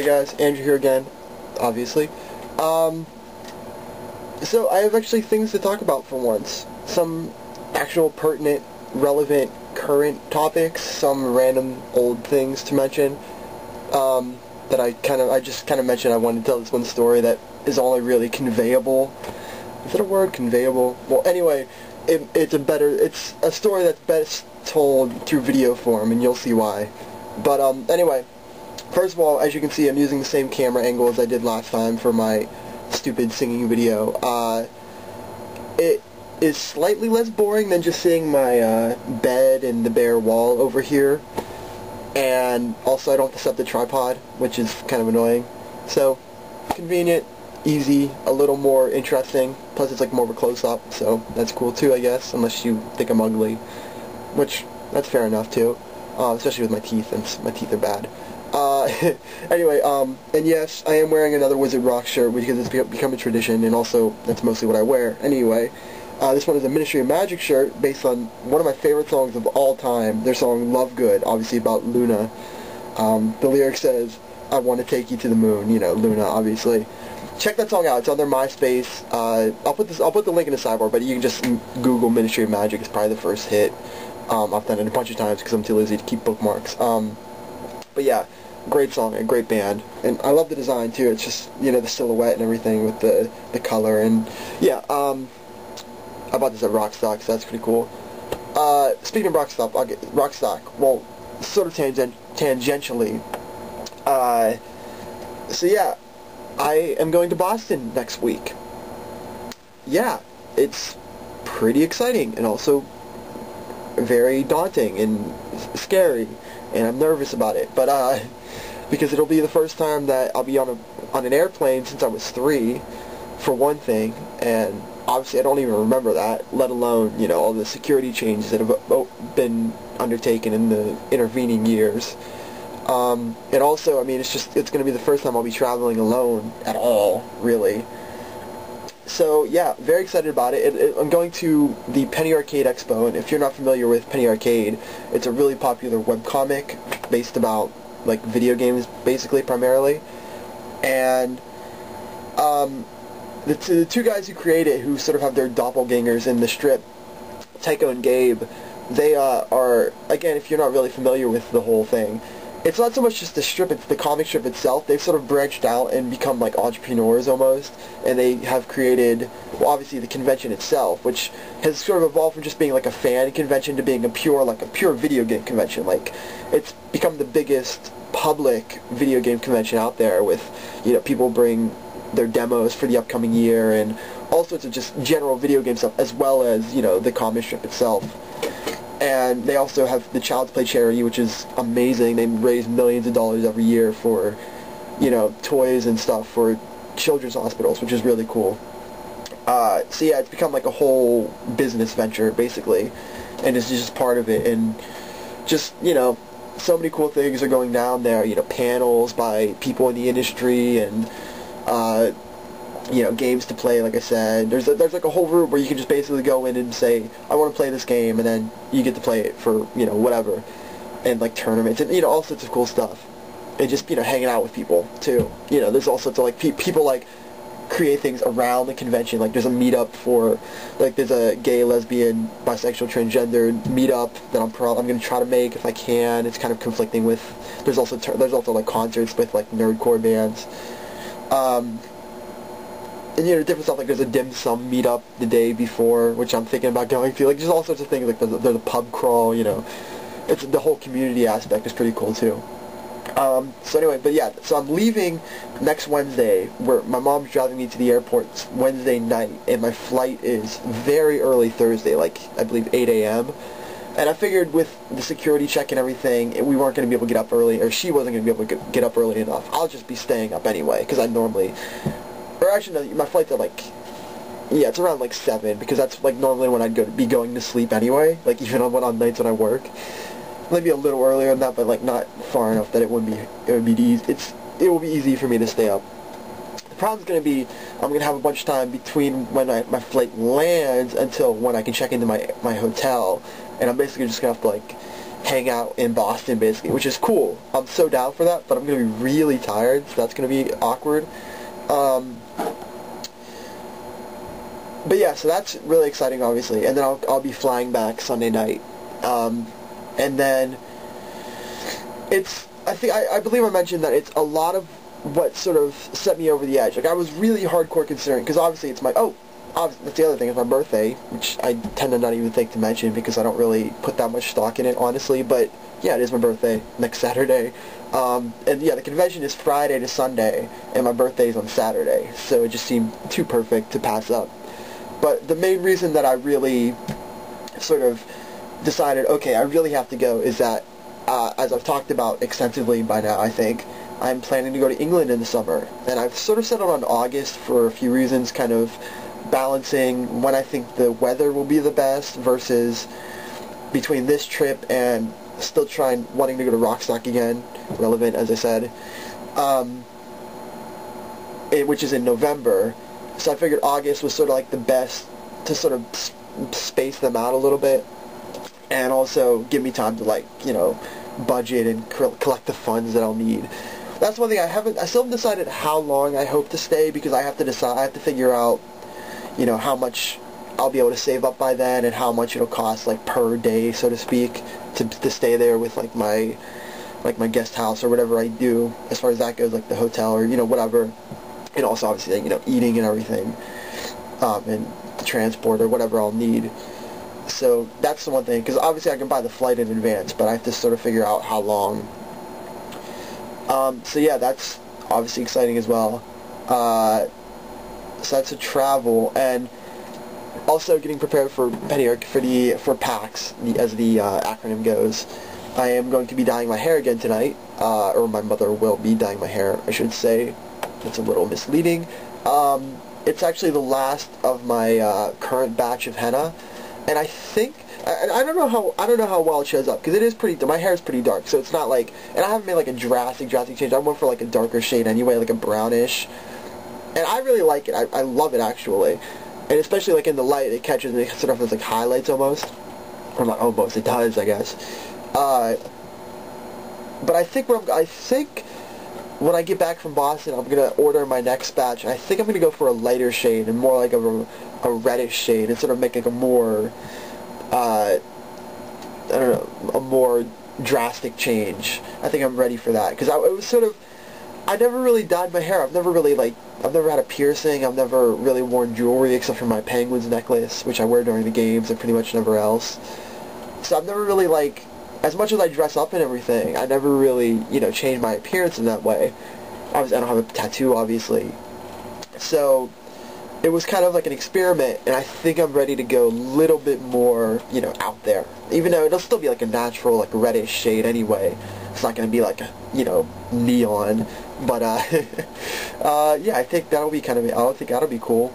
Hey guys, Andrew here again, obviously. So I have actually things to talk about for once. Some actual pertinent, relevant, current topics, some random old things to mention, that I just kind of mentioned. I wanted to tell this one story that is only really conveyable. Is that a word, conveyable? Well, anyway, it's a story that's best told through video form, and you'll see why. But, anyway, first of all, as you can see, I'm using the same camera angle as I did last time for my stupid singing video. It is slightly less boring than just seeing my bed and the bare wall over here. And also I don't have to set up the tripod, which is kind of annoying. So, convenient, easy, a little more interesting. Plus it's like more of a close-up, so that's cool too, I guess, unless you think I'm ugly. Which, that's fair enough too. Especially with my teeth, and my teeth are bad. Anyway, and yes, I am wearing another Wizard Rock shirt because it's become a tradition, and also that's mostly what I wear. Anyway, this one is a Ministry of Magic shirt based on one of my favorite songs of all time, their song Love Good, obviously about Luna. The lyric says, I want to take you to the moon, you know, Luna, obviously. Check that song out, it's on their MySpace. I'll put the link in the sidebar, but you can just Google Ministry of Magic, it's probably the first hit. I've done it a bunch of times because I'm too lazy to keep bookmarks. But yeah, great song, a great band, and I love the design too. It's just, you know, the silhouette and everything with the color, and yeah, I bought this at Rockstock, so that's pretty cool. Speaking of Rockstock, well, sort of tangentially, so yeah, I am going to Boston next week. Yeah, it's pretty exciting, and also very daunting and scary, and I'm nervous about it, but because it'll be the first time that I'll be on an airplane since I was 3, for one thing, and obviously I don't even remember that, let alone, you know, all the security changes that have been undertaken in the intervening years. And also, I mean, it's going to be the first time I'll be traveling alone at all, really. So yeah, very excited about it. I'm going to the Penny Arcade Expo, and if you're not familiar with Penny Arcade, it's a really popular webcomic based about, like, video games, basically, primarily. And the two guys who create it, who sort of have their doppelgangers in the strip, Tycho and Gabe, they are, again, if you're not really familiar with the whole thing, it's not so much just the strip, it's the comic strip itself. They've sort of branched out and become like entrepreneurs almost, and they have created, well, obviously the convention itself, which has sort of evolved from just being like a fan convention to being a pure video game convention. Like, it's become the biggest public video game convention out there, with, you know, people bring their demos for the upcoming year and all sorts of just general video game stuff, as well as, you know, the comic strip itself. And they also have the Child's Play charity, which is amazing. They raise millions of dollars every year for, you know, toys and stuff for children's hospitals, which is really cool. So yeah, it's become like a whole business venture, basically, and it's just part of it. And just, you know, so many cool things are going down there. You know, panels by people in the industry, and you know, games to play, like I said. There's like a whole room where you can just basically go in and say, I want to play this game, and then you get to play it for, you know, whatever. And like tournaments, and, you know, all sorts of cool stuff. And just, you know, hanging out with people, too. You know, there's all sorts of, like, people, like, create things around the convention. Like, there's a meetup for, like, there's a gay, lesbian, bisexual, transgender meetup that I'm going to try to make if I can. It's kind of conflicting with, there's also like, concerts with, like, nerdcore bands. And, you know, different stuff, like there's a dim sum meetup the day before, which I'm thinking about going to. Like, there's all sorts of things, like there's a pub crawl, you know. It's the whole community aspect is pretty cool, too. So anyway, but yeah, so I'm leaving next Wednesday, where my mom's driving me to the airport Wednesday night, and my flight is very early Thursday, like, I believe 8 a.m. And I figured with the security check and everything, we weren't going to be able to get up early, or she wasn't going to be able to get up early enough. I'll just be staying up anyway, because I normally... Or actually, no, my flight's at, like, yeah, it's around, like, 7, because that's, like, normally when I'd be going to sleep anyway, like, even on nights when I work. Maybe a little earlier than that, but, like, not far enough that it will be easy for me to stay up. The problem's going to be, I'm going to have a bunch of time between when my flight lands until when I can check into my hotel, and I'm basically just going to have to, like, hang out in Boston, basically, which is cool. I'm so down for that, but I'm going to be really tired, so that's going to be awkward. But yeah, so that's really exciting, obviously, and then I'll be flying back Sunday night, and then I believe I mentioned that it's a lot of what sort of set me over the edge. Like, I was really hardcore considering, because obviously it's my, that's the other thing, it's my birthday, which I tend to not even think to mention because I don't really put that much stock in it, honestly, but yeah, it is my birthday, next Saturday. And yeah, the convention is Friday to Sunday, and my birthday is on Saturday, so it just seemed too perfect to pass up. But the main reason that I really sort of decided, okay, I really have to go, is that, as I've talked about extensively by now, I think, I'm planning to go to England in the summer. And I've sort of settled on August for a few reasons, kind of balancing when I think the weather will be the best versus between this trip and still wanting to go to Rockstock again, relevant, as I said, which is in November. So I figured August was sort of like the best to sort of space them out a little bit, and also give me time to, like, you know, budget and collect the funds that I'll need. That's one thing I still haven't decided how long I hope to stay, because I have to figure out, you know, how much I'll be able to save up by then and how much it'll cost, like, per day, so to speak, to stay there with, like, my guest house or whatever I do as far as that goes, like the hotel or, you know, whatever. And also, obviously, you know, eating and everything, and transport or whatever I'll need. So that's the one thing, because obviously I can buy the flight in advance, but I have to sort of figure out how long. So yeah, that's obviously exciting as well. So that's a travel, and also getting prepared for PAX, as the acronym goes. I am going to be dyeing my hair again tonight, or my mother will be dyeing my hair, I should say. It's a little misleading. It's actually the last of my current batch of henna, and I think I don't know how well it shows up, because it is my hair is pretty dark, so it's not like, and I haven't made like a drastic change. I went for like a darker shade anyway, like a brownish, and I really like it. I love it, actually, and especially like in the light, it catches and it sort of has like highlights almost, or not almost, it does, I guess. But I think when I get back from Boston, I'm going to order my next batch. I think I'm going to go for a lighter shade and more like a reddish shade, and sort of make like a more, I don't know, a more drastic change. I think I'm ready for that, because I never really dyed my hair. I've never had a piercing. I've never really worn jewelry except for my Penguins necklace, which I wear during the games, and pretty much never else. So I've never really, like, as much as I dress up and everything, I never really, you know, changed my appearance in that way. I don't have a tattoo, obviously. So it was kind of like an experiment, and I think I'm ready to go a little bit more, you know, out there. Even though it'll still be like a natural, like, reddish shade anyway. It's not going to be like, you know, neon. But, yeah, I think that'll be I think that'll be cool.